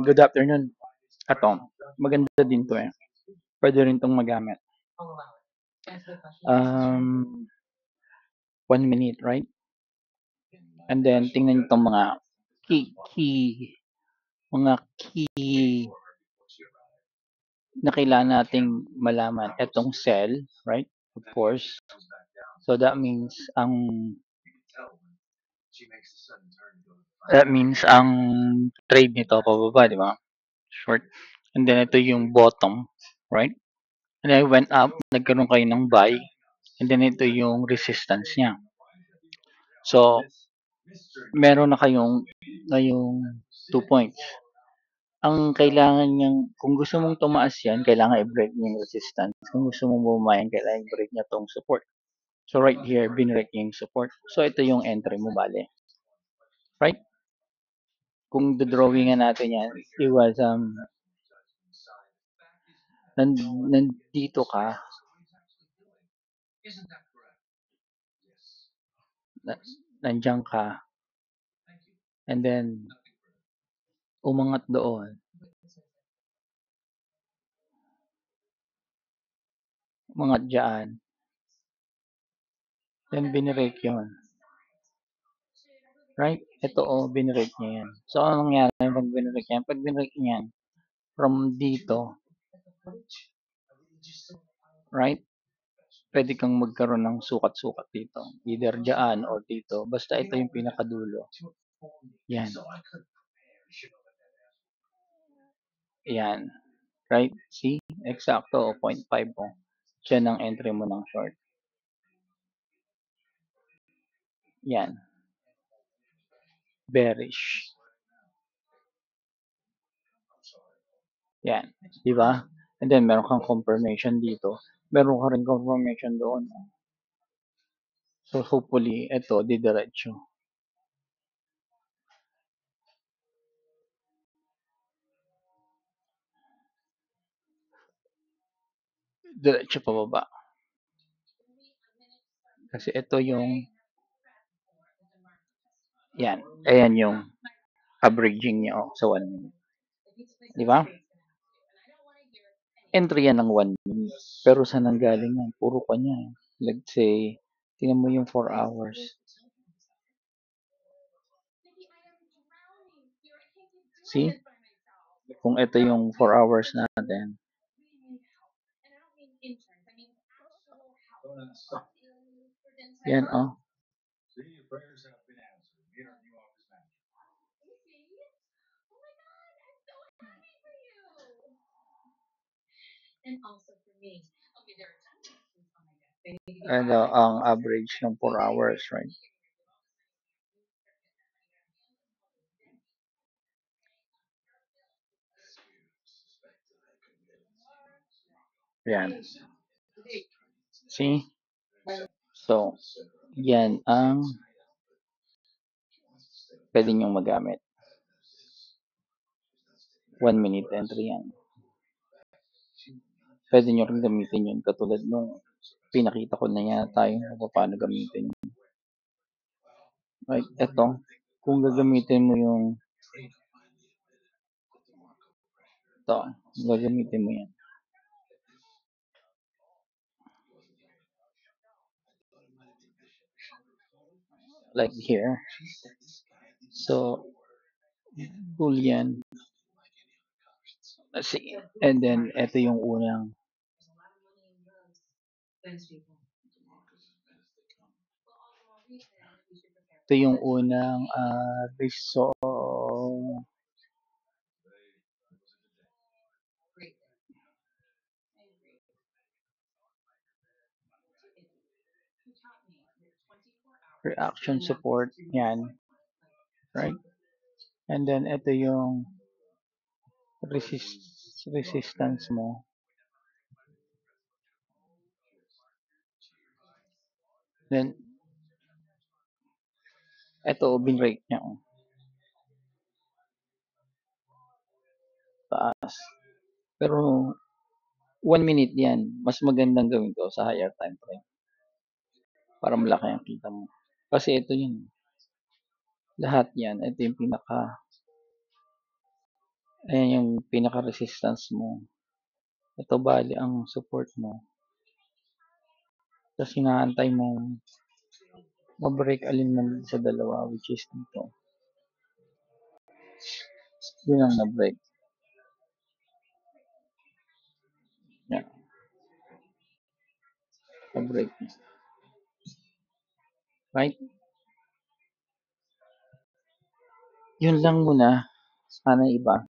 Good afternoon. Ato, maganda din to eh. Pwede rin tong magamit. Um, 1 minute, right? And then, tingnan nyo tong mga key na kailangan nating malaman. Etong cell, right? Of course. So that means ang trade nito pababa, di ba? Short. And then ito yung bottom, right? And then went up, nagkaroon kayo ng buy. And then ito yung resistance niya. So, meron na kayong 2 points. Ang kailangan niyang, kung gusto mong tumaas yan, kailangan i-break niya yung resistance. Kung gusto mong bumayan, kailangan i-break niya tong support. So, right here, binrek niya yung support. So, ito yung entry mo, bale. Right? Kung drawingan natin yan, it was, nandito ka, nandiyan ka, and then, umangat doon, umangat dyan, then binrek yun. Right? Ito binrek niya yan. So, anong nangyari pag binrek yan? Pag binrek niyan, from dito, right? Pwede kang magkaroon ng sukat-sukat dito. Either dyan or dito. Basta ito yung pinakadulo. Yan. Yan. Right? See? Eksakto. 0.5 po. Diyan ang entry mo ng short. Yan. Bearish. Yan. Di ba? And then, meron kang confirmation dito. Meron ka rin confirmation doon. So, hopefully, ito, didiretso. Diretso pababa. Kasi ito yung yan. Ayan yung averaging niya sa 1 minute. Di ba? Entry yan ng 1 minute. Pero saan ang galing yan? Puro kanya. Let's say, tingnan mo yung 4 hours. See? Kung ito yung 4 hours natin. Yan, oh. Ano, ang average ng 4 hours, right? Yan. See? So, yan ang pwede nyong magamit. 1 minute entry yan. Pwede nyo rin gamitin yun katulad nung pinakita ko na yan tayo kung paano gamitin yun. Right, eto, kung gagamitin mo yung ito, gagamitin mo yan. Like here. So, boolean. Let's see. And then, ito yung unang reaction support. Yan. Right? And then, ito yung resistance mo. Then, ito, binrake niya. Taas. Pero, 1 minute yan. Mas magandang gawin ko sa higher time frame. Para malaki ang kita mo. Kasi ito yun. Lahat yan, ito yung ayan yung pinaka-resistance mo. Ito bali ang support mo. Tapos inaantay mo ma-break alin man sa dalawa, which is dito. Yun ang na-break. Yan, na-break. Right? Yun lang muna. Sana iba.